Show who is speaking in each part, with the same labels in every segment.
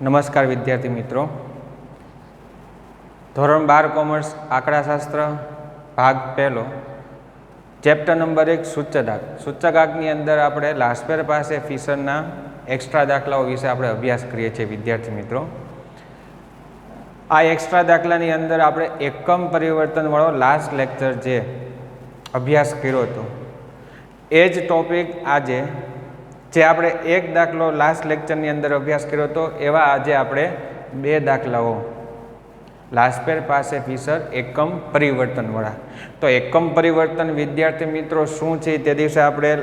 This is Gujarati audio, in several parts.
Speaker 1: નમસ્કાર વિદ્યાર્થી મિત્રો, ધોરણ 12 કોમર્સ આંકડાશાસ્ત્ર ભાગ પહેલો, ચેપ્ટર નંબર 1 સૂચકાંક. સૂચકાંકની અંદર આપણે લાસ્પેર પાસે ફિશરના એક્સ્ટ્રા દાખલાઓ વિશે આપણે અભ્યાસ કરીએ છીએ વિદ્યાર્થી મિત્રો. આ એક્સ્ટ્રા દાખલાની અંદર આપણે એકમ પરિવર્તનવાળો લાસ્ટ લેક્ચર જે અભ્યાસ કર્યો હતો એ જ ટોપિક આજે જે આપણે એક દાખલો લાસ્ટ લેક્ચરની અંદર અભ્યાસ કર્યો હતો એવા આજે આપણે બે દાખલાઓ લાસ્પેર પાસે ફિશર એકમ પરિવર્તનવાળા. તો એકમ પરિવર્તન વિદ્યાર્થી મિત્રો શું છે તે દિવસે આપણે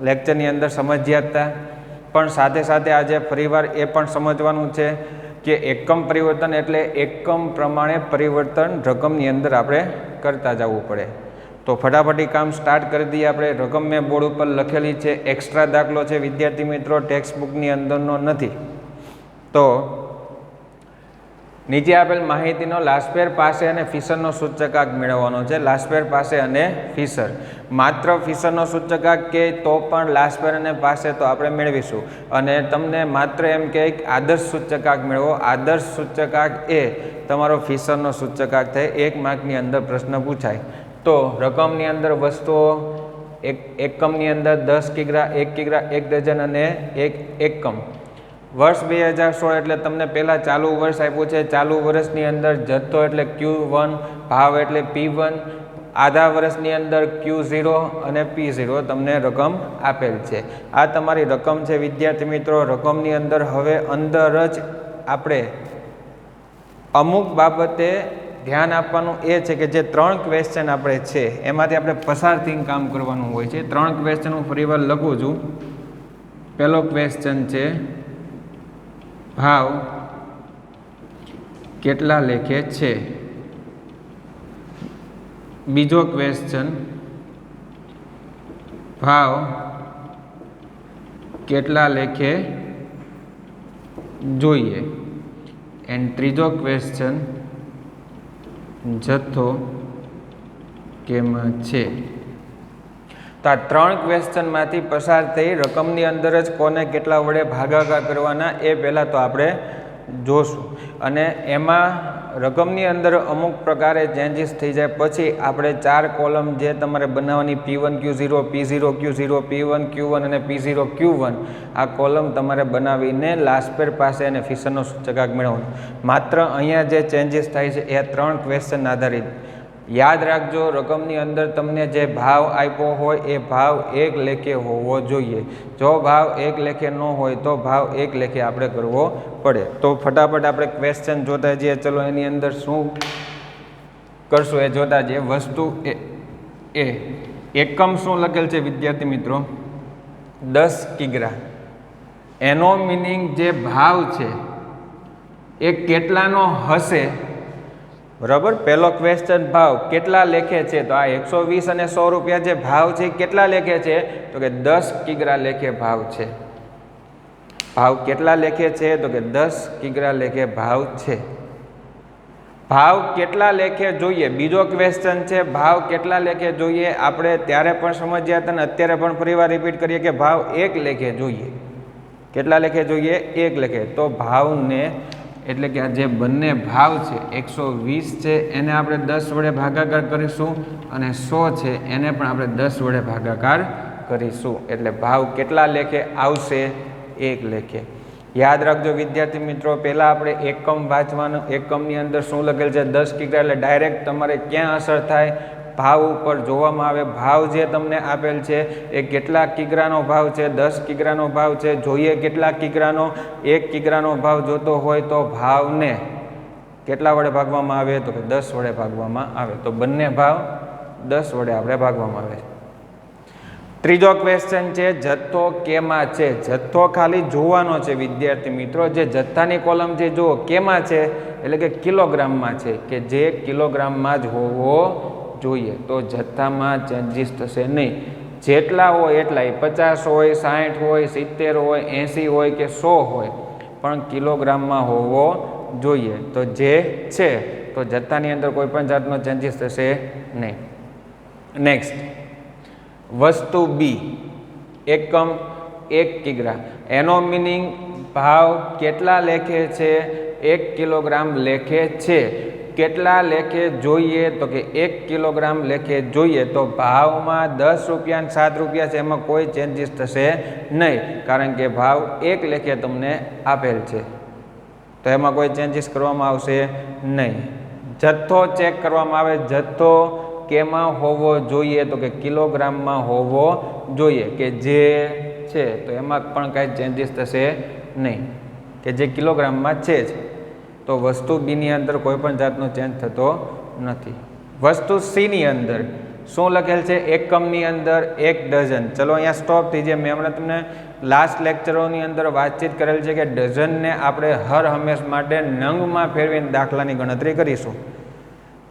Speaker 1: લેક્ચરની અંદર સમજ્યા હતા, પણ સાથે સાથે આજે ફરીવાર એ પણ સમજવાનું છે કે એકમ પરિવર્તન એટલે એકમ પ્રમાણે પરિવર્તન રકમની અંદર આપણે કરતા જવું પડે. તો ફટાફટી કામ સ્ટાર્ટ કરી દઈએ આપણે. રકમ મેં બોર્ડ ઉપર લખેલી છે, એક્સ્ટ્રા દાખલો છે વિદ્યાર્થી મિત્રો, ટેક્સ્ટ બુકની અંદરનો નથી. તો નીચે આપેલ માહિતીનો લાસ્પેર પાસે અને ફિશરનો સૂચકાંક મેળવવાનો છે. લાસ્પેર પાસે અને ફિશર, માત્ર ફિશરનો સૂચકાંક કે તો પણ લાસ્પેર અને પાસે તો આપણે મેળવીશું. અને તમને માત્ર એમ કે આદર્શ સૂચકાંક મેળવો. આદર્શ સૂચકાંક એ તમારો ફિશરનો સૂચકાંક થાય. 1 માર્કની અંદર પ્રશ્ન પૂછાય. તો રકમની અંદર વસ્તુઓ એકમની અંદર 10 કિગ્રા, 1 કિગ્રા, 1 ડઝન અને 1 એકમ. વર્ષ 2016 એટલે તમને પહેલાં ચાલુ વર્ષ આપ્યું છે. ચાલુ વર્ષની અંદર જથ્થો એટલે Q1, ભાવ એટલે P1, આધા વર્ષની અંદર Q0 અને P0 તમને રકમ આપેલ છે. આ તમારી રકમ છે વિદ્યાર્થી મિત્રો. રકમની અંદર હવે અંદર જ આપણે અમુક બાબતે ધ્યાન આપવાનું એ છે કે જે 3 ક્વેશ્ચન આપણે છે એમાંથી આપણે પસાર થઈને કામ કરવાનું હોય છે. 3 ક્વેશ્ચન હું ફરીવાર લખું છું. પહેલો ક્વેશ્ચન છે ભાવ કેટલા લેખે છે. બીજો ક્વેશ્ચન ભાવ કેટલા લેખે જોઈએ. એન્ડ ત્રીજો ક્વેશ્ચન જથ્થો કેમાં છે. તો આ 3 ક્વેશ્ચનમાંથી પસાર થઈ રકમની અંદર જ કોને કેટલા વડે ભાગાકાર કરવાના એ પહેલાં તો આપણે જોશું. અને એમાં રકમની અંદર અમુક પ્રકારે ચેન્જીસ થઈ જાય પછી આપણે 4 કોલમ જે તમારે બનાવવાની P1 Q0, P0 Q0, P1 Q1 અને P0 Q1, આ કોલમ તમારે બનાવીને લાસ્પેર પાસે અને ફિશરનો સૂચકાંક મેળવવાનો. માત્ર અહીંયા જે ચેન્જીસ થાય છે એ 3 ક્વેશ્ચન આધારિત. યાદ રાખજો, રકમની અંદર તમને જે ભાવ આપ્યો હોય એ ભાવ 1 લેખે હોવો જોઈએ. જો ભાવ 1 લેખે ન હોય તો ભાવ 1 લેખે આપણે કરવો પડે. તો ફટાફટ આપણે ક્વેશ્ચન જોતા જઈએ. ચલો એની અંદર શું કરશું એ જોતા જઈએ. વસ્તુ એ એકમ શું લખેલ છે વિદ્યાર્થી મિત્રો? 10 કિગ્રા. એનો મિનિંગ જે ભાવ છે એ કેટલાનો હશે? બરાબર. પહેલો ક્વેશ્ચન ભાવ કેટલા લેખે છે. તો આ 120 અને 100 રૂપિયા જે ભાવ છે કેટલા લેખે છે? તો કે 10 કિગ્રા લેખે ભાવ છે. ભાવ કેટલા લેખે છે? તો કે 10 કિગ્રા લેખે ભાવ છે. ભાવ કેટલા લેખે જોઈએ? બીજો ક્વેશ્ચન છે ભાવ કેટલા લેખે જોઈએ. આપણે ત્યારે પણ સમજ્યા હતા ને અત્યારે પણ ફરીવાર રિપીટ કરીએ કે ભાવ 1 લેખે જોઈએ. કેટલા લેખે જોઈએ? 1 લેખે. તો ભાવને એટલે કે આ જે બંને ભાવ છે 120 છે એને આપણે 10 વડે ભાગાકાર કરીશું અને 100 છે એને પણ આપણે 10 વડે ભાગાકાર કરીશું. એટલે ભાવ કેટલા લેખે આવશે? 1 લેખે. યાદ રાખજો વિદ્યાર્થી મિત્રો, પહેલાં આપણે એકમ વાંચવાનું. એકમની અંદર શું લખેલ છે? 10 કિગ્રા. એટલે ડાયરેક્ટ તમારે ક્યાં અસર થાય? ભાવ ઉપર જોવામાં આવે. ભાવ જે તમને આપેલ છે એ કેટલા કિગ્રાનો ભાવ છે? 10 કિગ્રાનો ભાવ છે. જોઈએ કેટલા કિગ્રાનો? 1 કિગ્રાનો ભાવ જોતો હોય તો ભાવને કેટલા વડે ભાગવામાં આવે? તો કે 10 વડે ભાગવામાં આવે. તો બંને ભાવ 10 વડે આપણે ભાગવામાં આવે. ત્રીજો ક્વેશ્ચન છે જથ્થો કેમાં છે. જથ્થો ખાલી જોવાનો છે વિદ્યાર્થી મિત્રો. જે જથ્થાની કોલમ છે જુઓ કેમાં છે એટલે કે કિલોગ્રામમાં છે, કે જે કિલોગ્રામમાં જ હોવો જોઈએ. તો જથ્થામાં ચેન્જીસ થશે નહીં. જેટલા હોય એટલા, 50 હોય, 60 હોય, 70 હોય, 80 હોય કે 100 હોય, પણ કિલોગ્રામમાં હોવો જોઈએ. તો જે છે તો જથ્થાની અંદર કોઈ પણ જાતનો ચેન્જીસ થશે નહીં. નેક્સ્ટ વસ્તુ બી એકમ 1 કિગ્રા. એનો મિનિંગ ભાવ કેટલા લેખે છે? 1 કિલોગ્રામ લેખે છે. કેટલા લેખે જોઈએ? તો કે 1 કિલોગ્રામ લેખે જોઈએ. તો ભાવમાં 10 રૂપિયા અને 7 રૂપિયા છે, એમાં કોઈ ચેન્જીસ થશે નહીં, કારણ કે ભાવ 1 લેખે તમને આપેલ છે, તો એમાં કોઈ ચેન્જીસ કરવામાં આવશે નહીં. જથ્થો ચેક કરવામાં આવે. જથ્થો કેમાં હોવો જોઈએ? તો કે કિલોગ્રામમાં હોવો જોઈએ, કે જે છે તો એમાં પણ કાંઈ ચેન્જીસ થશે નહીં, કે જે કિલોગ્રામમાં છે જ. તો વસ્તુ બીની અંદર કોઈ પણ જાતનો ચેન્જ થતો નથી. વસ્તુ સીની અંદર શું લખેલ છે? એકમની અંદર 1 ડઝન. ચલો અહીંયા સ્ટોપ થઈ જાય. મેં હમણાં તમને લાસ્ટ લેક્ચરોની અંદર વાતચીત કરેલ છે કે ડઝનને આપણે હર હંમેશ માટે નંગમાં ફેરવીને દાખલાની ગણતરી કરીશું.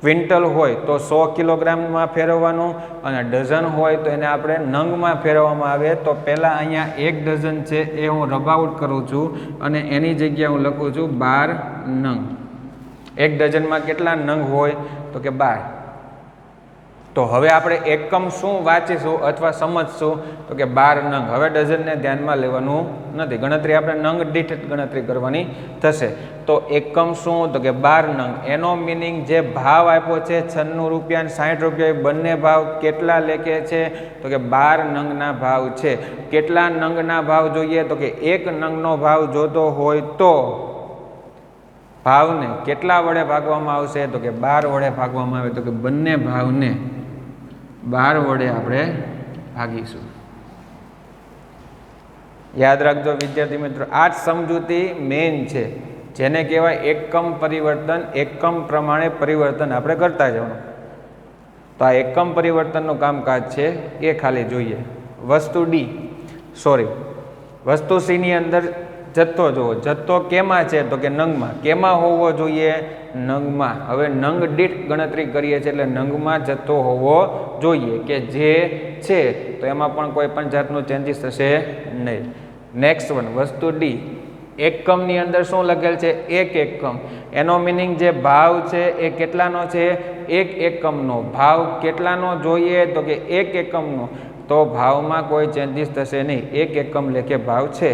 Speaker 1: ક્વિન્ટલ હોય તો 100 કિલોગ્રામમાં ફેરવવાનું, અને ડઝન હોય તો એને આપણે નંગમાં ફેરવવામાં આવે. તો પહેલાં અહીંયા 1 ડઝન છે એ હું રબ આઉટ કરું છું, અને એની જગ્યાએ હું લખું છું 12 નંગ. 1 ડઝનમાં કેટલા નંગ હોય? તો કે 12. તો હવે આપણે એકમ શું વાંચીશું અથવા સમજશું? તો કે 12 નંગ. હવે ડઝનને ધ્યાનમાં લેવાનું નથી, ગણતરી આપણે નંગ દીઠ ગણતરી કરવાની થશે. તો એકમ શું? તો કે 12 નંગ. એનો મિનિંગ જે ભાવ આપ્યો છે 96 રૂપિયા અને 60 રૂપિયા, એ બંને ભાવ કેટલા લેખે છે? તો કે 12 નંગના ભાવ છે. કેટલા નંગના ભાવ જોઈએ? તો કે 1 નંગનો ભાવ જોતો હોય તો ભાવને કેટલા વડે ભાગવામાં આવશે? તો કે 12 વડે ભાગવામાં આવે. તો કે બંને ભાવને 12 વડે આપણે ભાગીશું. યાદ રાખજો વિદ્યાર્થી મિત્રો, આ જ સમજૂતી મેઇન છે, જેને કહેવાય એકમ પરિવર્તન. એકમ પ્રમાણે પરિવર્તન આપણે કરતા જવાનું. તો આ એકમ પરિવર્તનનું કામકાજ છે એ ખાલી જોઈએ. વસ્તુ સીની અંદર જથ્થો જુઓ. જથ્થો કેમાં છે? તો કે નંગમાં. કેમાં હોવો જોઈએ? નંગમાં. હવે નંગ દીઠ ગણતરી કરીએ છીએ, એટલે નંગમાં જથ્થો હોવો જોઈએ, કે જે છે તો એમાં પણ કોઈ પણ જાતનું ચેન્જીસ થશે નહીં. નેક્સ્ટ વન, વસ્તુ ડી. એકમની અંદર શું લખેલ છે? 1 એકમ. એનો મિનિંગ જે ભાવ છે એ કેટલાનો છે? 1 એકમનો. ભાવ કેટલાનો જોઈએ? તો કે 1 એકમનો. તો ભાવમાં કોઈ ચેન્જીસ થશે નહીં, 1 એકમ લેખે ભાવ છે.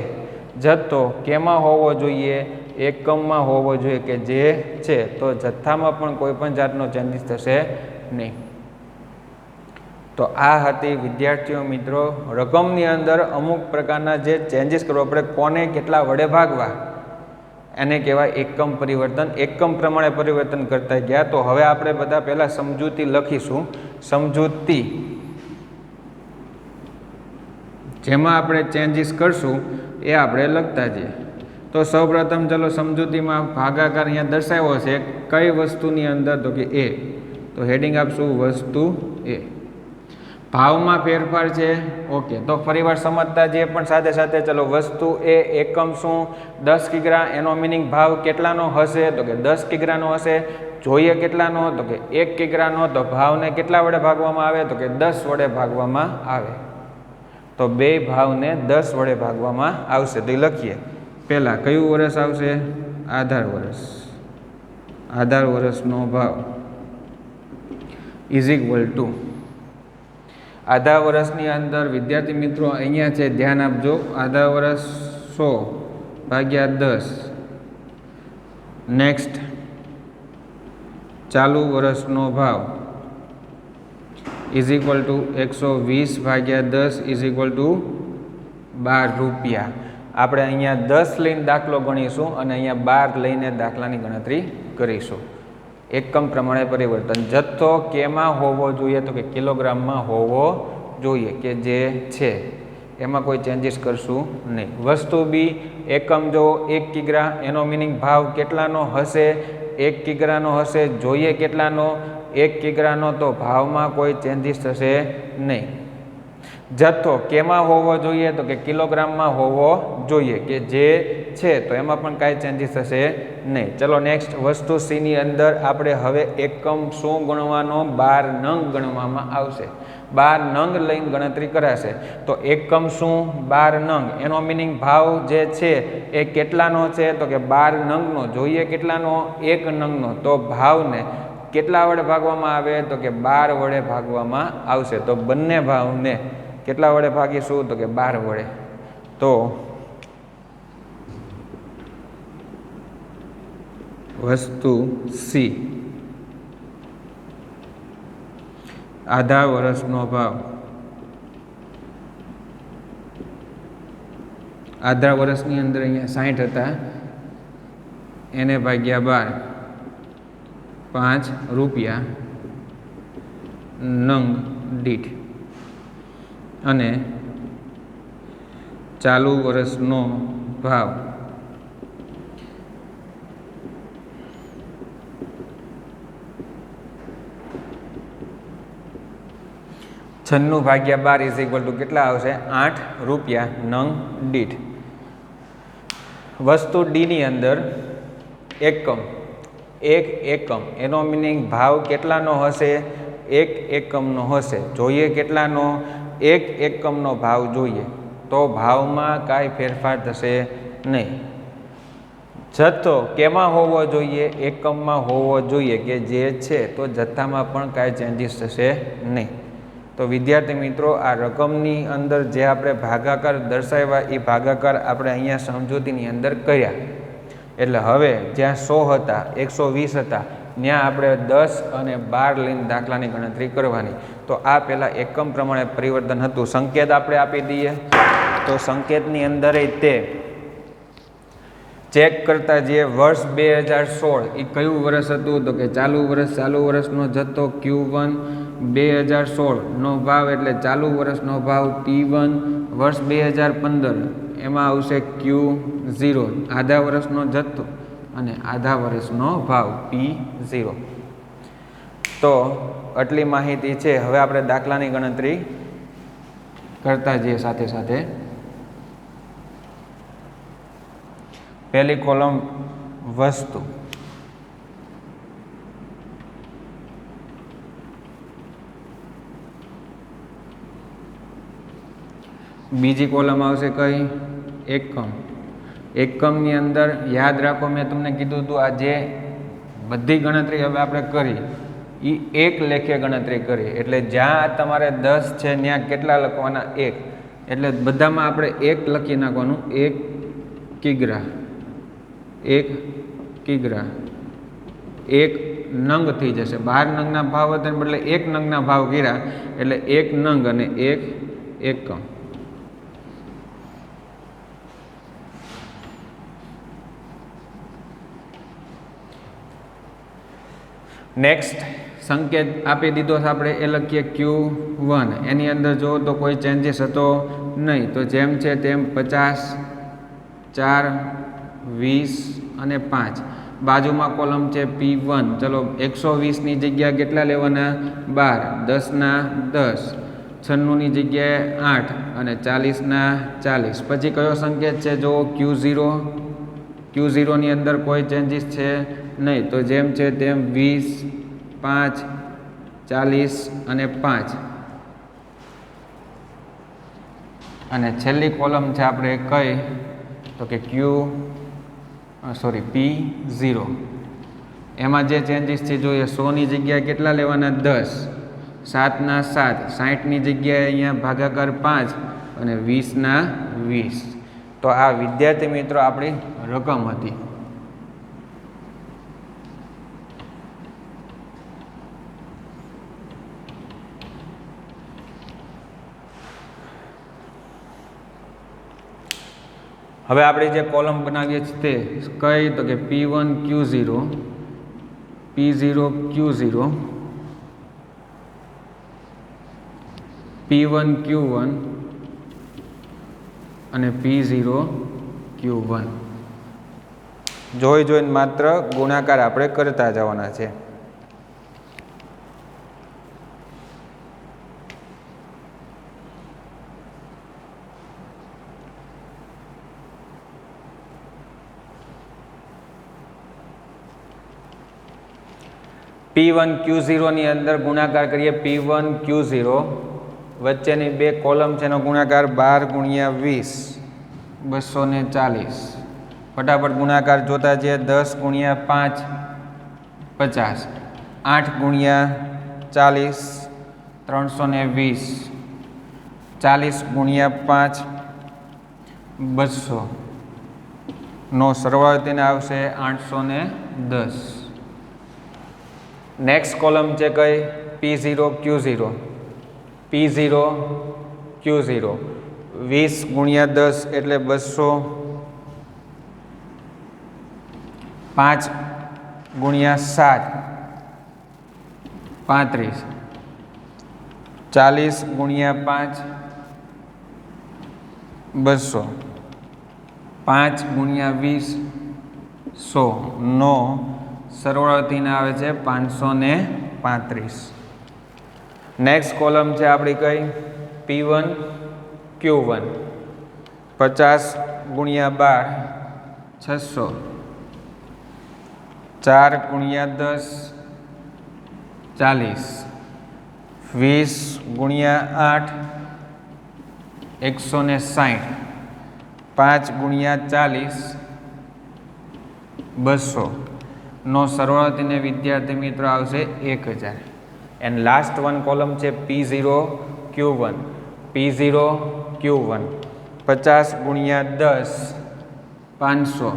Speaker 1: જથ્થો કેમાં હોવો જોઈએ? એકમમાં હોવો જોઈએ, કે જે છે. તો જથ્થામાં પણ કોઈ પણ જાતનો ચેન્જીસ થશે નહીં. તો આ હતી વિદ્યાર્થીઓ મિત્રો રકમની અંદર અમુક પ્રકારના જે ચેન્જીસ કરવા પડે, કોને કેટલા વડે ભાગવા, એને કહેવાય એકમ પરિવર્તન. એકમ પ્રમાણે પરિવર્તન કરતા ગયા. તો હવે આપણે બધા પહેલાં સમજૂતી લખીશું. સમજૂતી જેમાં આપણે ચેન્જીસ કરશું એ આપણે લખતા જઈએ. તો સૌપ્રથમ ચલો સમજૂતીમાં ભાગાકાર અહીંયા દર્શાવ્યો છે. કઈ વસ્તુની અંદર? તો કે એ. તો હેડિંગ આપશું વસ્તુ એ. ભાવમાં ફેરફાર છે. ઓકે, તો ફરીવાર સમજતા જઈએ પણ સાથે સાથે. ચલો, વસ્તુ એ એકમ શું? 10 કિગ્રા. એનો મિનિંગ ભાવ કેટલાનો હશે? તો કે 10 કિગ્રાનો હશે. જોઈએ કેટલાનો? તો કે 1 કિગ્રાનો. તો ભાવને કેટલા વડે ભાગવામાં આવે? તો કે 10 વડે ભાગવામાં આવે. તો બે ભાવને 10 વડે ભાગવામાં આવશે. તો લખીએ. પહેલાં કયું વર્ષ આવશે? આધાર વર્ષ. આધાર વર્ષનો ભાવ ઇઝ ઇક્વલ ટુ આધા વર્ષની અંદર વિદ્યાર્થી મિત્રો અહીંયા છે, ધ્યાન આપજો. આધા વર્ષ 100 ભાગ્યા 10. નેક્સ્ટ ચાલુ વર્ષનો ભાવ ઇઝ ઇક્વલ ટુ 120 ભાગ્યા 10 ઇઝ ઇક્વલ ટુ 12 રૂપિયા. આપણે અહીંયા 10 લઈને દાખલો ગણીશું અને અહીંયા 12 લઈને દાખલાની ગણતરી કરીશું. એકમ પ્રમાણે પરિવર્તન. જથ્થો કેમાં હોવો જોઈએ? તો કે કિલોગ્રામમાં હોવો જોઈએ, કે જે છે એમાં કોઈ ચેન્જીસ કરશું નહીં. વસ્તુ બી એકમ જો 1 કિગ્રા. એનો મિનિંગ ભાવ કેટલાનો હશે? 1 કિગ્રાનો હશે. જોઈએ કેટલાનો? 1 કિગ્રાનો. તો ભાવમાં કોઈ ચેન્જીસ થશે નહીં. જથ્થો કેમાં હોવો જોઈએ? તો કે કિલોગ્રામમાં હોવો જોઈએ, કે જે છે તો એમાં પણ કાંઈ ચેન્જીસ થશે નહીં. ચલો નેક્સ્ટ, વસ્તુ સીની અંદર આપણે હવે એકમ શું ગણવાનો? 12 નંગ ગણવામાં આવશે. 12 નંગ લઈને ગણતરી કરાશે. તો એકમ શું? 12 નંગ. એનો મિનિંગ ભાવ જે છે એ કેટલાનો છે? તો કે 12 નંગનો. જોઈએ કેટલાનો? 1 નંગનો. તો ભાવને કેટલા વડે ભાગવામાં આવે? તો કે 12 વડે ભાગવામાં આવશે. તો બંને ભાવને કેટલા વડે ભાગીશું? તો કે 12 વડે. તો વસ્તુ સી આધા વર્ષનો ભાવ આધા વર્ષની અંદર અહીંયા 60 હતા એને ભાગ્યા 12 5 રૂપિયા નંગ દીઠ અને ચાલુ વર્ષનો ભાવ 96 ભાગ્યા 12 ઇઝ ઇક્વલ ટુ કેટલા આવશે 8 રૂપિયા નંગ દીઠ. વસ્તુ ડીની અંદર એકમ એક એકમ એનો મિનિંગ ભાવ કેટલાનો હશે એક એકમનો હશે. જોઈએ કેટલાનો એક એકમનો ભાવ જોઈએ તો ભાવમાં કાંઈ ફેરફાર થશે નહીં. જથ્થો કેમાં હોવો જોઈએ એકમમાં હોવો જોઈએ કે જે છે તો જથ્થામાં પણ કાંઈ ચેન્જીસ થશે નહીં. તો વિદ્યાર્થી મિત્રો આ રકમની અંદર જે આપણે ભાગાકાર દર્શાવ્યા એ ભાગાકાર આપણે અહીંયા સમજૂતીની અંદર કર્યા. એટલે હવે જ્યાં 100 હતા 120 હતા ત્યાં આપણે 10 અને 12 લઈને દાખલાની ગણતરી કરવાની. તો આ પહેલાં એકમ પ્રમાણે પરિવર્તન હતું. સંકેત આપણે આપી દઈએ તો સંકેતની અંદર તે ચેક કરતા જે વર્ષ 2016 એ કયું વર્ષ હતું તો કે ચાલુ વર્ષનો જથ્થો Q1 2016 નો ભાવ એટલે ચાલુ વર્ષનો ભાવ T1 વર્ષ 2015 એમાં આવશે Q0 આધા વર્ષનો જથ્થો અને આધા વર્ષનો ભાવ P0. તો આટલી માહિતી છે. હવે આપણે દાખલાની ગણતરી કરતા જઈએ સાથે સાથે. પહેલી કોલમ વસ્તુ બીજી કોલમ આવશે કઈ એકમ. એકમની અંદર યાદ રાખો મેં તમને કીધું હતું આ જે બધી ગણતરી હવે આપણે કરી એ એક લેખે ગણતરી કરી એટલે જ્યાં તમારે 10 છે ત્યાં કેટલા લખવાના 1 એટલે બધામાં આપણે 1 લખી નાખવાનું 1 કિગ્રા 1 કિગ્રા 1 નંગ થઈ જશે. 12 નંગના ભાવ હતા બદલે 1 નંગના ભાવ કર્યા એટલે 1 નંગ અને 1 એકમ. નેક્સ્ટ સંકેત આપી દીધો છે આપણે એ લખીએ Q1. એની અંદર જો તો કોઈ ચેન્જીસ હતો નહીં તો જેમ છે તેમ 50 4 20 અને 5. બાજુમાં કોલમ છે P1. ચલો 120ની જગ્યાએ કેટલા લેવાના 12 10 ના 10 96ની જગ્યાએ 8 અને 40 ના 40. પછી કયો સંકેત છે જો Q0 ની અંદર કોઈ ચેન્જીસ છે નહીં તો જેમ છે તેમ 20 5 40 અને 5. અને છેલ્લી કોલમ છે આપણે કઈ તો કે P0. એમાં જે ચેન્જીસ છે જોઈએ 100ની જગ્યાએ કેટલા લેવાના 10 7 ના 7 60ની જગ્યાએ અહીંયા ભાગાકાર 5 અને 20 ના 20. તો આ વિદ્યાર્થી મિત્રો આપણી રકમ હતી. હવે આપણે જે કોલમ બનાવીએ છીએ તે કઈ તો કે P1 Q0 P0 Q0 P1 Q1 અને P0 Q1. જોઈને માત્ર ગુણાકાર આપણે કરતા જવાના છે. P1 Q0 ની અંદર ગુણાકાર કરીએ P1 Q0 વચ્ચેની બે કોલમ છે એનો ગુણાકાર 12 ગુણ્યા 20 240. ફટાફટ ગુણાકાર જોતા જઈએ 10 ગુણ્યા 5 50 8 ગુણ્યા 40 320 40 ગુણ્યા 5 200 નો સરવાળો તેને આવશે 810. નેક્સ્ટ કોલમ છે કઈ P0 Q0. P0 Q0 20 ગુણ્યા 10 એટલે 200. 5 ગુણ્યા 7 35. 40 ગુણ્યા 5 200. 5 ગુણ્યા 20 100 નો સરવાળો થઈને આવે છે 535. નેક્સ્ટ કોલમ છે આપણી કઈ P1 Q1. 50 ગુણ્યા 12 600. 4 ગુણ્યા 10 40. 20 ગુણ્યા 8 160. 5 ગુણ્યા 40 200 નો સરવાળો થઈને વિદ્યાર્થી મિત્રો આવશે 1000. એન્ડ લાસ્ટ વન કોલમ છે P0 Q1. P0 Q1 50 ગુણ્યા 10 500.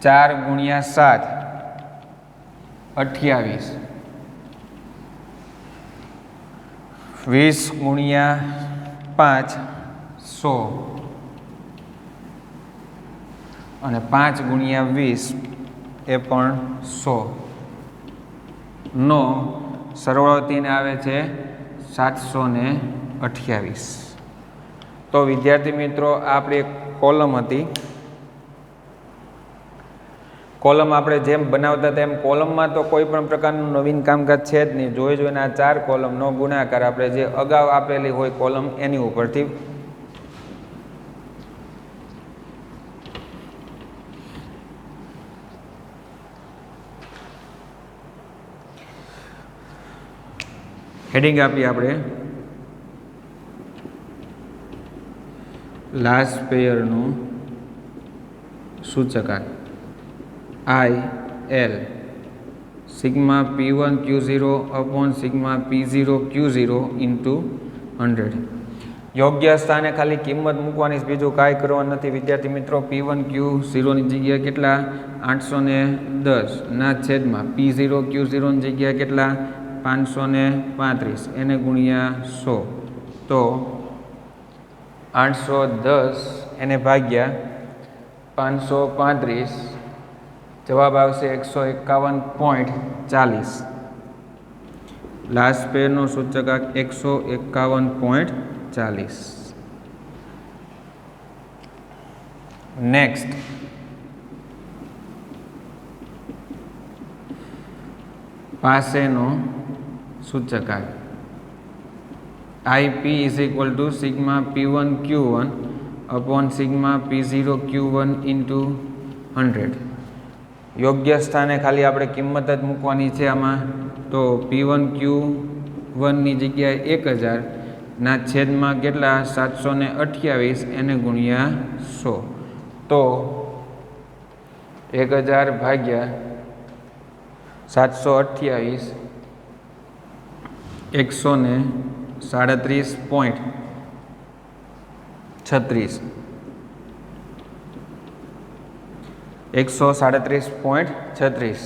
Speaker 1: 4 ગુણ્યા 7 28. 20 ગુણ્યા 5 100 અને 5 ગુણ્યા 20 એ પણ 100 નો સરવાળો થઈને આવે છે 728. તો વિદ્યાર્થી મિત્રો આપણી એક કોલમ હતી. કોલમ આપણે જેમ બનાવતા તેમ કોલમમાં તો કોઈ પણ પ્રકારનું નવીન કામકાજ છે જ નહીં. જોઈને આ 4 કોલમનો ગુણાકાર આપણે જે અગાઉ આપેલી હોય કોલમ એની ઉપરથી હેડિંગ આપીએ આપણે લાસ્ટ પેયરનું સૂચકાંક IL sigma P1 Q0 upon sigma P0 Q0 into 100. યોગ્ય સ્થાને ખાલી કિંમત મૂકવાની, બીજું કાંઈ કરવાનું નથી વિદ્યાર્થી મિત્રો. P1 Q0 ની જગ્યાએ કેટલા 810 ના છેદમાં P0 Q0 ની જગ્યાએ કેટલા 535 એને ગુણ્યા 100 તો 810 એને ભાગ્યા 535 જવાબ આવશે 151.40. લાસ્ટ પેરનો સૂચકાંક 151.40. નેક્સ્ટ પાસેનો સૂચકાંક IP is equal to sigma P1 Q1 upon sigma P0 Q1 into 100. યોગ્ય સ્થાને ખાલી આપણે કિંમત જ મૂકવાની છે આમાં. તો P1 Q1 ની જગ્યાએ 1000 ના છેદમાં કેટલા 728 એને ગુણ્યા 100 તો 1000 ભાગ્યા 728 137.36 137.36.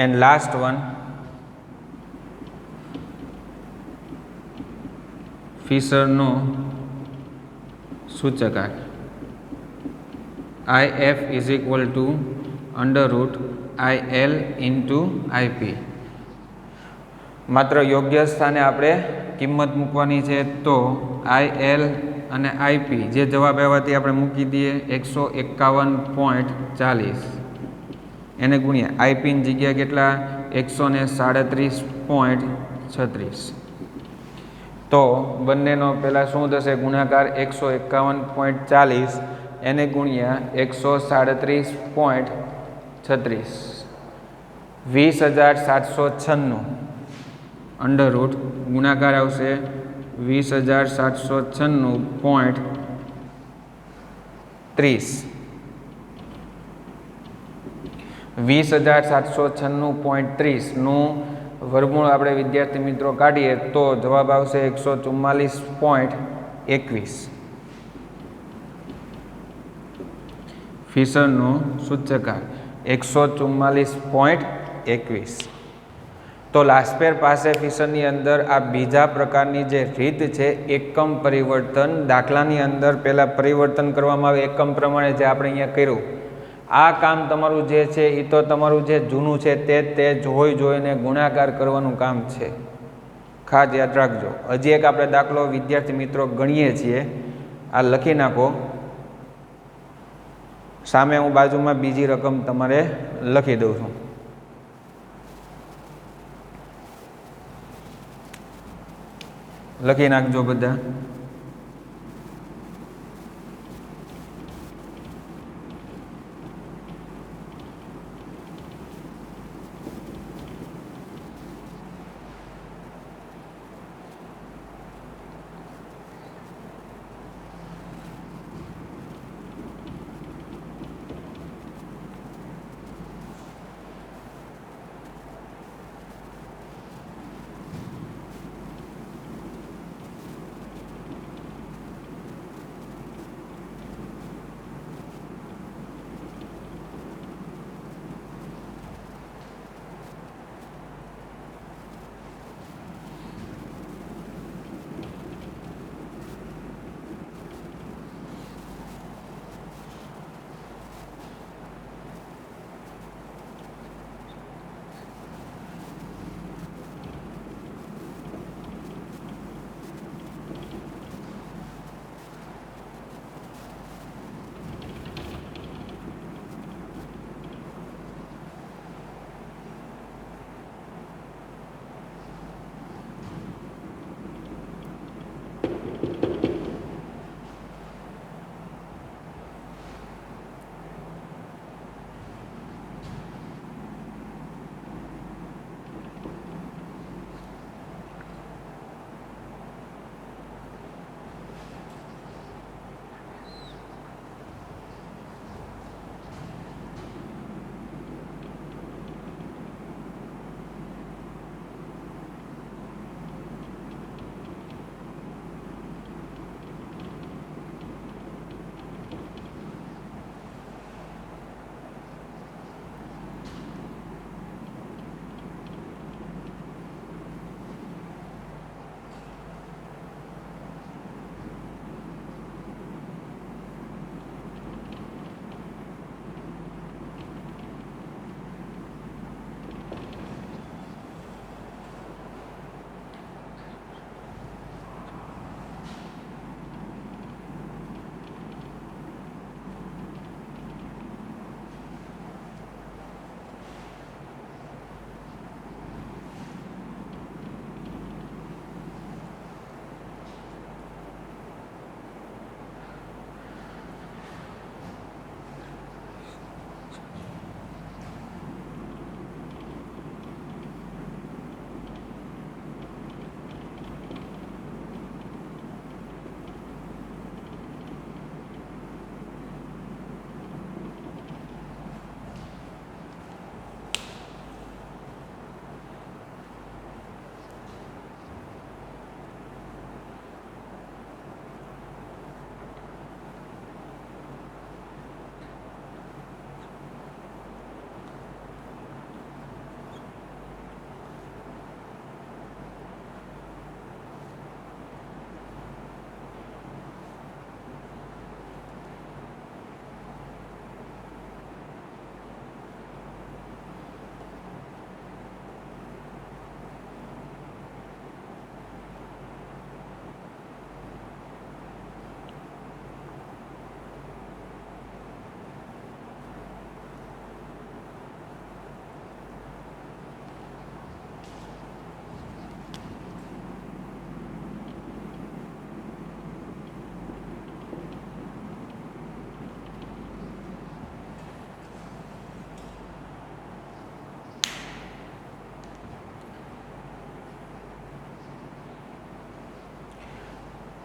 Speaker 1: એન્ડ લાસ્ટ વન ફિશરનો સૂચકાંક IF is equal to √IL into IP. માત્ર યોગ્ય સ્થાને આપણે કિંમત મૂકવાની છે. તો IL અને IP જે જવાબ આવ્યા તે આપણે મૂકી દઈએ 151.40 એને ગુણ્યા IP ની જગ્યા કેટલા 137.36. તો બંનેનો પહેલાં શું થશે ગુણાકાર 151.40 એને ગુણ્યા 137.36 20,796 અંડર રૂટ ગુણાકાર આવશે 20,796.30 20,796.30 નું વર્ગમૂળ આપણે વિદ્યાર્થી મિત્રો કાઢીએ તો જવાબ આવશે 144.21. ફિશરનો સૂચકાંક 144.21। તો લાસ્પેર પાસે ફિશરની અંદર આ બીજા પ્રકારની જે રીત છે એકમ પરિવર્તન, દાખલાની અંદર પહેલાં પરિવર્તન કરવામાં આવે એકમ પ્રમાણે જે આપણે અહીંયા કર્યું, આ કામ તમારું જે છે એ તો તમારું જે જૂનું છે તે જોઈને ગુણાકાર કરવાનું કામ છે, ખાસ યાદ રાખજો। હજી એક આપણે દાખલો વિદ્યાર્થી મિત્રો ગણીએ છીએ, આ લખી નાખો સામે, હું બાજુમાં બીજી રકમ તમારે લખી દઉં છું। લખી નાખજો બધા।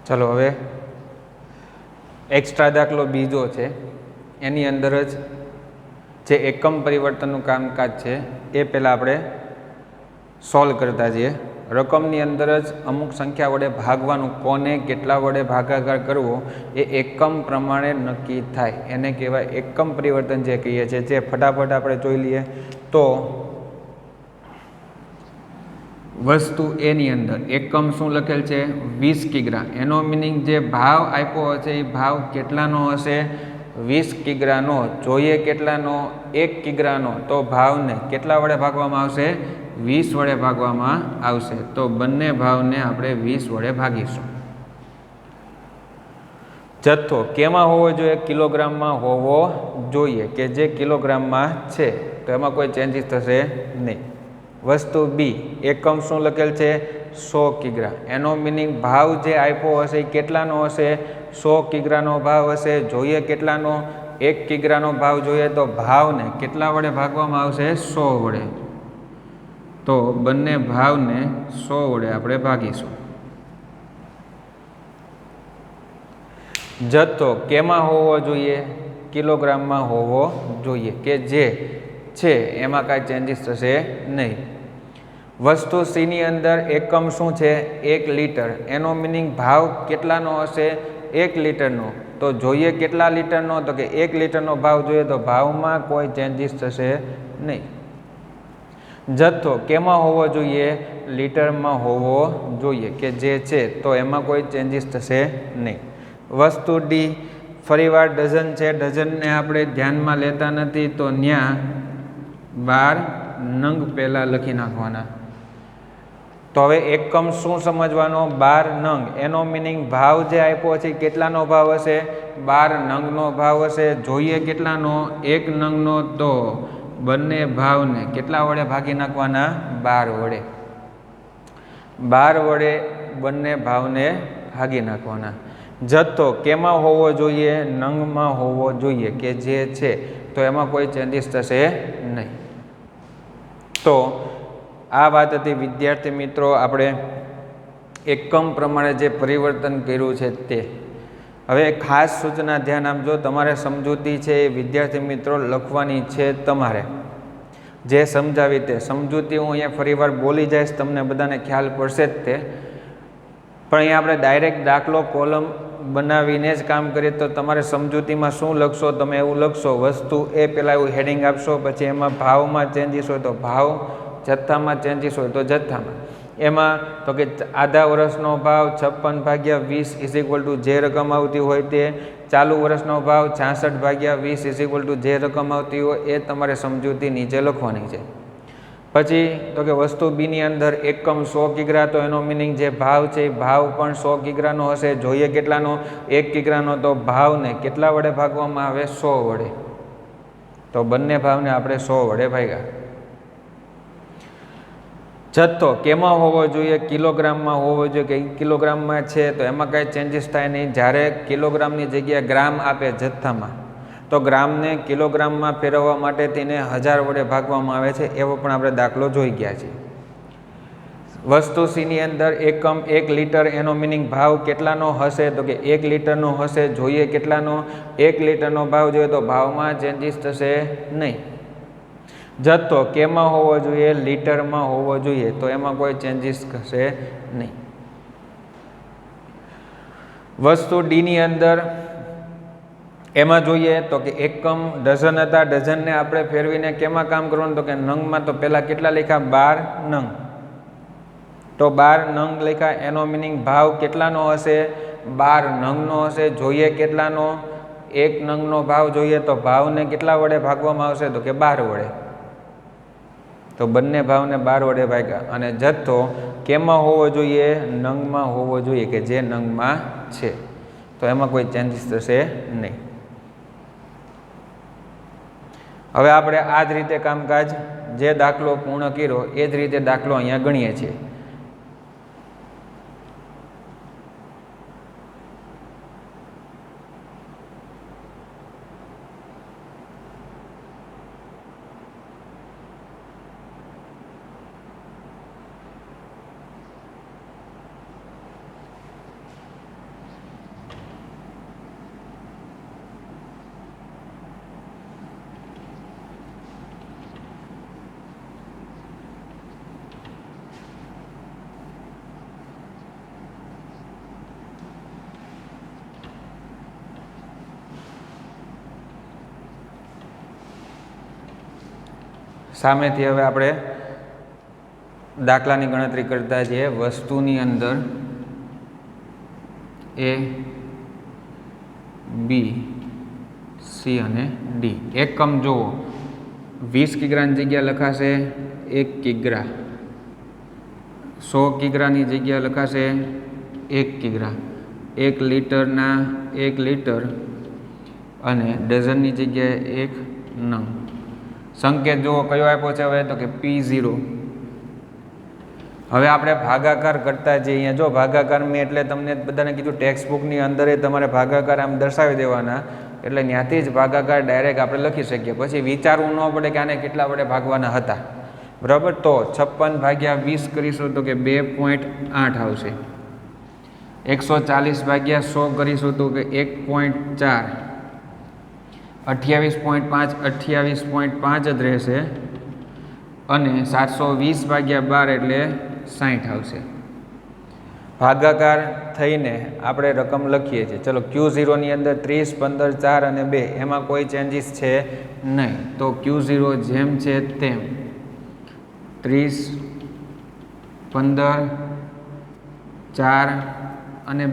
Speaker 1: ચલો હવે એક્સ્ટ્રા દાખલો બીજો છે, એની અંદર જ જે એકમ પરિવર્તનનું કામકાજ છે એ પહેલાં આપણે સોલ્વ કરતા જઈએ। રકમની અંદર જ અમુક સંખ્યા વડે ભાગવાનું, કોને કેટલા વડે ભાગાકાર કરવો એ એકમ પ્રમાણે નક્કી થાય, એને કહેવાય એકમ પરિવર્તન જે કહીએ છીએ. જે ફટાફટ આપણે જોઈ લઈએ તો વસ્તુ એની અંદર એકમ શું લખેલ છે? 20 કિગ્રા. એનો મિનિંગ જે ભાવ આપ્યો હશે એ ભાવ કેટલાનો હશે? 20 કિગ્રાનો. જોઈએ કેટલાનો? 1 કિગ્રાનો. તો ભાવને કેટલા વડે ભાગવામાં આવશે? 20 વડે ભાગવામાં આવશે. તો બંને ભાવને આપણે 20 વડે ભાગીશું. જથ્થો કેમાં હોવો જોઈએ? કિલોગ્રામમાં હોવો જોઈએ, કે જે કિલોગ્રામમાં છે, તો એમાં કોઈ ચેન્જીસ થશે નહીં. વસ્તુ બી, એકમ શું લખેલ છે? 100 કિગ્રા. એનો મિનિંગ ભાવ જે આપ્યો હશે એ કેટલાનો હશે? 100 કિગ્રાનો ભાવ હશે. જોઈએ કેટલાનો? 1 કિગ્રાનો ભાવ જોઈએ, તો ભાવને કેટલા વડે ભાગવામાં આવશે? 100 વડે. તો બંને ભાવને 100 વડે આપણે ભાગીશું. જથ્થો કેમાં હોવો જોઈએ? કિલોગ્રામમાં હોવો જોઈએ, કે જે છે એમાં કાંઈ ચેન્જીસ થશે નહીં. વસ્તુ સીની અંદર એકમ શું છે? 1 લીટર. એનો મિનિંગ ભાવ કેટલાનો હશે? 1 લીટરનો. તો જોઈએ કેટલા લીટરનો? તો કે 1 લીટરનો ભાવ જોઈએ, તો ભાવમાં કોઈ ચેન્જીસ થશે નહીં. જથ્થો કેમાં હોવો જોઈએ? લીટરમાં હોવો જોઈએ, કે જે છે, તો એમાં કોઈ ચેન્જીસ થશે નહીં. વસ્તુ ડી, ફરીવાર ડઝન છે. ડઝનને આપણે ધ્યાનમાં લેતા નથી, તો ત્યાં 12 નંગ પહેલાં લખી નાખવાના. તો હવે એકમ શું સમજવાનો? 12 નંગ. એનો મિનિંગ ભાવ જે આપ્યો છે કેટલાનો ભાવ હશે? 12 નંગનો ભાવ હશે. જોઈએ કેટલાનો? 1 નંગનો. તો બંને ભાવને કેટલા વડે ભાગી નાખવાના? 12 વડે. 12 વડે બંને ભાવને ભાગી નાખવાના. જથ્થો કેમાં હોવો જોઈએ? નંગમાં હોવો જોઈએ, કે જે છે, તો એમાં કોઈ ચેન્જીસ થશે નહીં. તો આ વાત હતી વિદ્યાર્થી મિત્રો, આપણે એકમ પ્રમાણે જે પરિવર્તન કર્યું છે તે. હવે ખાસ સૂચના ધ્યાન આપજો, તમારે સમજૂતી છે એ વિદ્યાર્થી મિત્રો લખવાની છે તમારે. જે સમજાવી તે સમજૂતી હું અહીંયા ફરીવાર બોલી જઈશ, તમને બધાને ખ્યાલ પડશે જ તે. પણ અહીંયા આપણે ડાયરેક્ટ દાખલો કોલમ બનાવીને જ કામ કરીએ, તો તમારે સમજૂતીમાં શું લખશો? તમે એવું લખશો, વસ્તુ એ પહેલાં એવું હેડિંગ આપશો, પછી એમાં ભાવમાં ચેન્જીસ હોય તો ભાવ, જથ્થામાં ચેન્જીસ હોય તો જથ્થામાં. એમાં તો કે આધા વર્ષનો ભાવ 56/20 જે રકમ આવતી હોય તે, ચાલુ વર્ષનો ભાવ 66/20 જે રકમ આવતી હોય એ તમારે સમજૂતી નીચે લખવાની છે. પછી તો કે વસ્તુ બીની અંદર એકમ 100 કિગ્રા, તો એનો મિનિંગ જે ભાવ છે એ ભાવ પણ 100 કિગ્રાનો હશે. જોઈએ કેટલાનો? 1 કિગ્રાનો. તો ભાવને કેટલા વડે ભાગવામાં આવે? 100 વડે. તો બંને ભાવને આપણે 100 વડે ભાગ્યા. જથ્થો કેમાં હોવો જોઈએ? કિલોગ્રામમાં હોવો જોઈએ, કે કિલોગ્રામમાં છે, તો એમાં કાંઈ ચેન્જીસ થાય નહીં. જ્યારે કિલોગ્રામની જગ્યાએ ગ્રામ આપે જથ્થામાં, તો ગ્રામને કિલોગ્રામમાં ફેરવવા માટે તેને 1000 વડે ભાગવામાં આવે છે. એવો પણ આપણે દાખલો જોઈ ગયા છે. વસ્તુ સીની અંદર એકમ 1 લીટર. એનો મિનિંગ ભાવ કેટલાનો હશે? તો કે 1 લીટરનો હશે. જોઈએ કેટલાનો? 1 લીટરનો ભાવ જોઈએ, તો ભાવમાં ચેન્જીસ થશે નહીં. જથ્થો કેમાં હોવો જોઈએ? લીટરમાં હોવો જોઈએ, તો એમાં કોઈ ચેન્જીસ થશે નહીં. વસ્તુ ડીની અંદર એમાં જોઈએ તો કે એકમ ડઝન હતા. ડઝનને આપણે ફેરવીને કેમાં કામ કરવાનું? તો કે નંગમાં. તો પહેલાં કેટલા લખ્યા? 12 નંગ. તો 12 નંગ લખ્યા. એનો મિનિંગ ભાવ કેટલાનો હશે? 12 નંગનો હશે. જોઈએ કેટલાનો? 1 નંગનો ભાવ જોઈએ, તો ભાવને કેટલા વડે ભાગવામાં આવશે? તો કે 12 વડે. તો બંને ભાવને 12 વડે ભાગ્યા. અને જથ્થો કેમાં હોવો જોઈએ? નંગમાં હોવો જોઈએ, કે જે નંગમાં છે, તો એમાં કોઈ ચેન્જીસ થશે નહીં. હવે આપણે આ જ રીતે કામકાજ, જે દાખલો પૂર્ણ કર્યો એ જ રીતે દાખલો અહીંયા ગણીએ છીએ. સામેથી હવે આપણે દાખલાની ગણતરી કરતા જઈએ. વસ્તુની અંદર A, B, C અને D. એકમ જુઓ, 20 કિગ્રાની જગ્યા લખાશે 1 કિગ્રા, 100 કિગ્રાની જગ્યા લખાશે 1 કિગ્રા, 1 લીટરના 1 લીટર અને ડઝનની જગ્યાએ 1 નંગ. સંકેત જુઓ કયો આપ્યો છે હવે, તો કે P0. હવે આપણે ભાગાકાર કરતા જઈએ. અહીંયા જો ભાગાકાર મેં એટલે તમને બધાને કીધું ટેક્સ્ટ બુકની અંદર તમારે ભાગાકાર આમ દર્શાવી દેવાના, એટલે ત્યાંથી જ ભાગાકાર ડાયરેક્ટ આપણે લખી શકીએ. પછી વિચારવું ન પડે કે આને કેટલા વડે ભાગવાના હતા. બરાબર, તો 56 ભાગ્યા 20 કરીશું તો કે 2.8 આવશે. 140 ભાગ્યા 100 કરીશું તો કે 1.4. 28.5 28.5 જ રહેશે. અને 720 ભાગ્યા 12 એટલે 60 આવશે. ભાગાકાર થઈને આપણે રકમ લખીએ છીએ. ચલો, Q0 ની અંદર 30, 15, 4 અને 2 એમાં કોઈ ચેન્જીસ છે નહીં, તો Q0 જેમ છે તેમ 30, 15, 4 અને 2.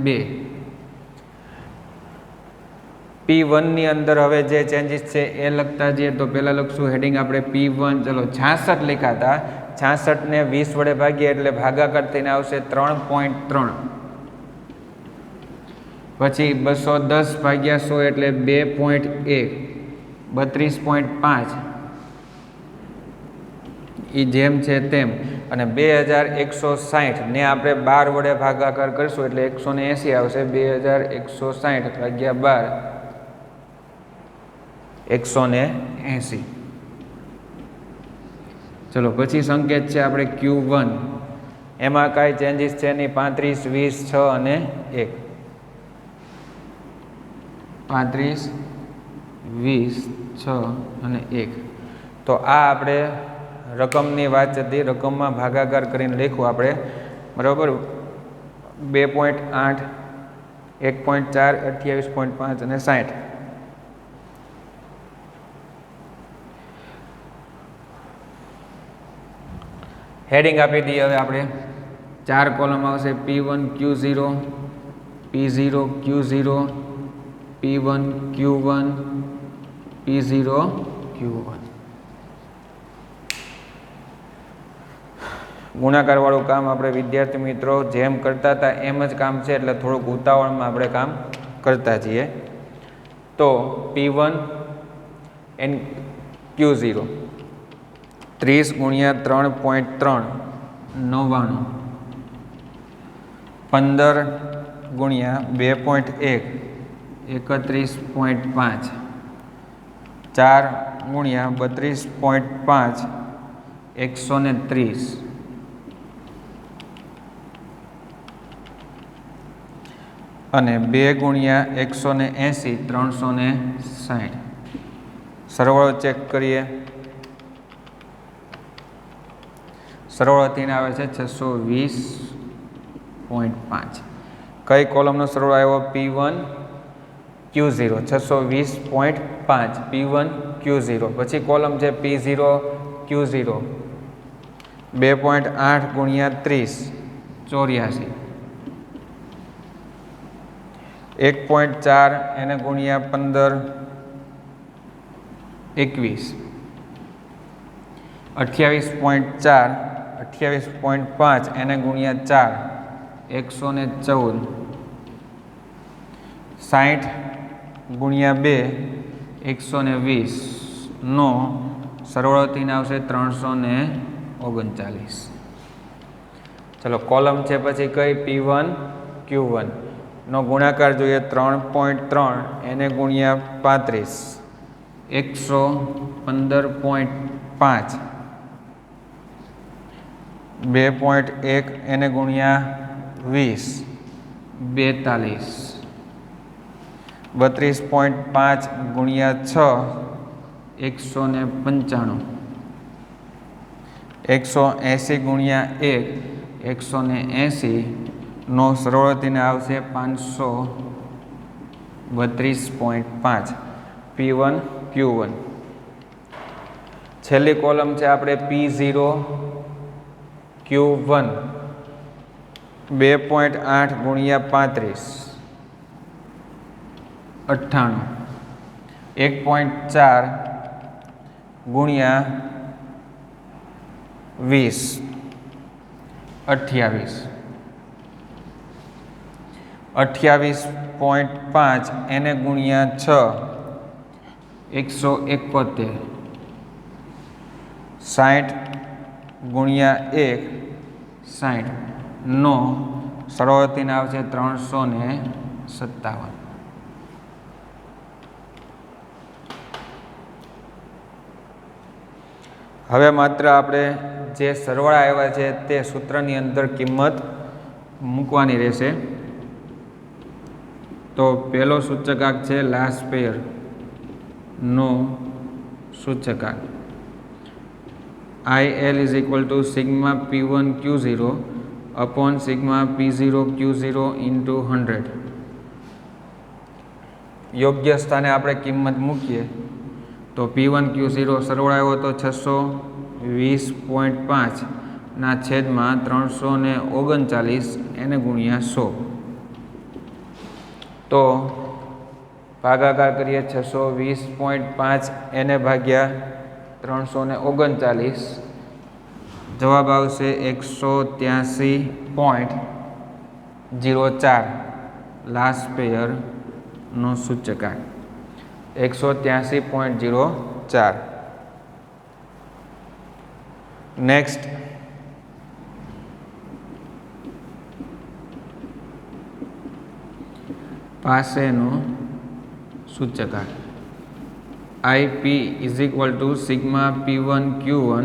Speaker 1: P1 ની અંદર હવે જે ચેન્જીસ છે એ લખતા જઈએ. તો પહેલાં લખશું હેડિંગ આપણે P1. ચલો, 66 લખ્યા હતા, 66 ને 20 વડે ભાગીએ એટલે ભાગાકાર થઈને આવશે 3.3. પછી 210 ભાગ્યા 100 એટલે 2.1. 32.5 એ જેમ છે તેમ. અને 2160 ને આપણે 12 વડે ભાગાકાર કરીશું એટલે 180 આવશે. 2160 ભાગ્યા 12 180. ચલો, પછી સંકેત છે આપણે Q1. એમાં કાંઈ ચેન્જીસ છે નહીં. 35, 20, 6 અને 1. 35, 20, 6 અને 1. તો આ આપણે રકમની વાત હતી. રકમમાં ભાગાકાર કરીને લખ્યું આપણે. બરાબર, 2.8, 1.4, 28.5 અને 60. હેડિંગ આપી દઈએ. હવે આપણે 4 કોલમ આવશે. P1 Q0, P0 Q0, P1 Q1, P0 Q1. ગુણાકારવાળું કામ આપણે વિદ્યાર્થી મિત્રો જેમ કરતા હતા એમ જ કામ છે, એટલે થોડુંક ઉતાવળમાં આપણે કામ કરતા છીએ. તો P1 એન Q0 30 ગુણ્યા 3.3 99. 15 ગુણ્યા 2.1 31.5. 4 ગુણ્યા 32.5 130. અને 2 ગુણ્યા 180 360. સરવાળો ચેક કરીએ. સરવાળોથી આવે છે 620.5. કઈ કોલમનો સરવાળો આવ્યો? P1 Q0 620.5. P1 Q0. પછી કોલમ છે P0 Q0 2.8 ગુણ્યા 30 84. 1.4 એને ગુણ્યા 15 21. 28.4 28.5 એને ગુણ્યા 4 114. 60 ગુણ્યા 2 120 નો સરવાળોથી આવશે 339. ચલો, કોલમ છે પછી કઈ? P1 Q1 નો ગુણાકાર જોઈએ. 3.3 એને ગુણ્યા 35 115.5. 2.1 એને ગુણ્યા 20 42. 32.5 ગુણ્યા 6 195. 180 ગુણ્યા 1 180 નો સરવાળોથી આવશે 532.5. P1 Q1 છેલ્લી કોલમ છે આપણે P0 Q1 2.8 ગુણ્યા 35 98 1.4 ગુણ્યા 20 28.5 એને ગુણ્યા 6 171 60 ગુણ્યા 1 60 નો સરવાળાથી આવશે 357. હવે માત્ર આપણે જે સરવાળા આવ્યા છે તે સૂત્રની અંદર કિંમત મૂકવાની રહેશે. તો પહેલો સૂચકાંક છે લાસ્ટ પેયર નો સૂચકાંક IL is equal to sigma P1 Q0 upon sigma P0 Q0 into 100. યોગ્ય સ્થાને આપણે કિંમત મૂકીએ તો P1 Q0 સરવાળો આવ્યો તો 620.5 ના છેદમાં 339 એને ગુણ્યા 100. તો ભાગાકાર કરીએ 620.5 એને ભાગ્યા 339, જવાબ આવશે 183.04 લાસ્ટ પેયર નો સૂચકાંક 183.04. નેક્સ્ટ પાસેનો સૂચકાંક IP is equal to sigma P1 Q1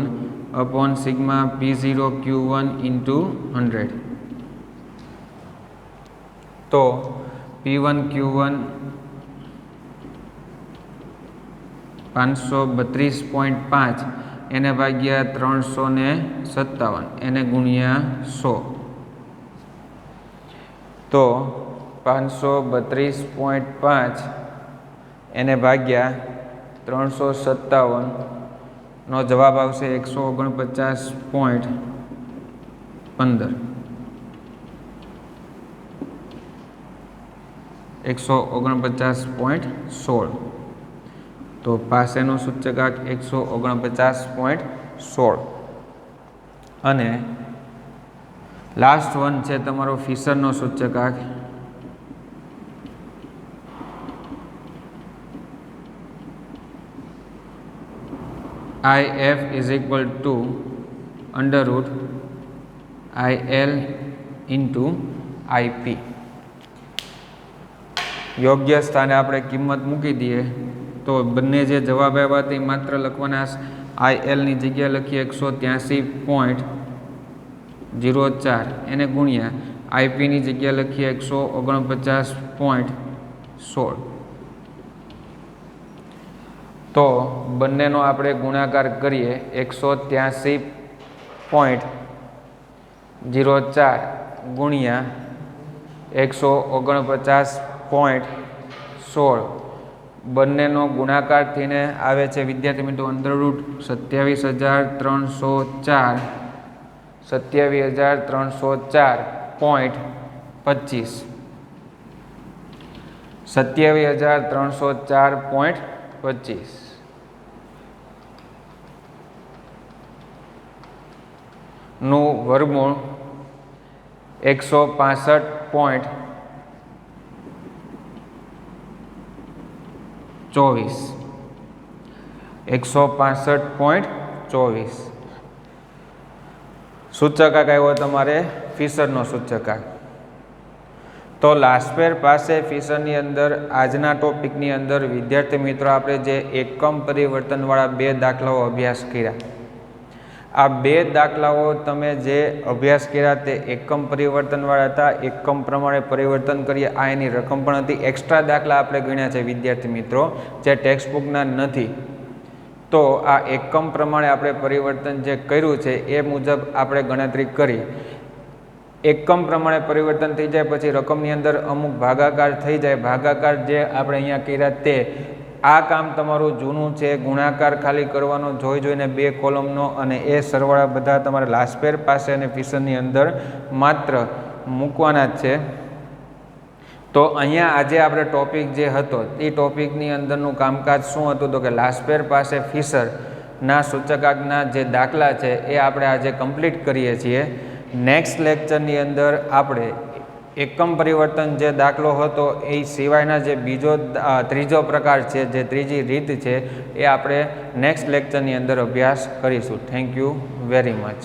Speaker 1: upon sigma P0 Q1 into 100. તો P1 Q1 532.5 એને ભાગ્યા 357 એને ગુણ્યા 100. તો 532.5 એને ભાગ્યા 357 નો જવાબ આવશે 149.15. 149.16. તો પાસેનો સૂચકાંક 149.16. અને લાસ્ટ વન છે તમારો ફિશરનો સૂચકાંક IF is equal to under root IL into IP. યોગ્ય સ્થાને આપણે કિંમત મૂકી દઈએ તો બંને જે જવાબ આવ્યા તે માત્ર લખવાના. IL ની જગ્યા લખીએ 183.04 એને ગુણ્યા IP ની જગ્યા લખીએ 149.16. તો બંનેનો આપણે ગુણાકાર કરીએ 183.04 ગુણ્યા 149.16. બંનેનો ગુણાકાર થઈને આવે છે વિદ્યાર્થી મિત્રો અંદર રૂટ 27,304 27,304.25 27,304.25 નું વર્ગમૂળ 165.24 165.24. સૂચકાંક આવ્યો તમારે ફિશરનો સૂચકાંક. તો લાસ્ટપેર પાસે ફિશરની અંદર આજના ટોપિકની અંદર વિદ્યાર્થી મિત્રો આપણે જે એકમ પરિવર્તનવાળા 2 દાખલાઓ અભ્યાસ કર્યા. આ 2 દાખલાઓ તમે જે અભ્યાસ કર્યા તે એકમ પરિવર્તનવાળા હતા. એકમ પ્રમાણે પરિવર્તન કરીએ આ એની રકમ પણ હતી. એક્સ્ટ્રા દાખલા આપણે ગણ્યા છે વિદ્યાર્થી મિત્રો જે ટેક્સ્ટ બુકના નથી. તો આ એકમ પ્રમાણે આપણે પરિવર્તન જે કર્યું છે એ મુજબ આપણે ગણતરી કરી. એકમ પ્રમાણે પરિવર્તન થઈ જાય પછી રકમની અંદર અમુક ભાગાકાર થઈ જાય. ભાગાકાર જે આપણે અહીંયા કર્યા તે આ કામ તમારું જૂનું છે, ગુણાકાર ખાલી કરવાનો જોઈને 2 કોલમનો, અને એ સરવાળા બધા તમારે લાસ્પેર પાસે અને ફિશરની અંદર માત્ર મૂકવાના જ છે. તો અહીંયા આજે આપણે ટોપિક જે હતો એ ટોપિકની અંદરનું કામકાજ શું હતું, તો કે લાસ્પેર પાસે ફિશરના સૂચકાંકના જે દાખલા છે એ આપણે આજે કમ્પ્લીટ કરીએ છીએ. નેક્સ્ટ લેક્ચરની અંદર આપણે એકમ પરિવર્તન જે દાખલો હતો એ સિવાયના જે ત્રીજો પ્રકાર છે, જે ત્રીજી રીત છે, એ આપણે નેક્સ્ટ લેક્ચરની અંદર અભ્યાસ કરીશું. Thank you very much.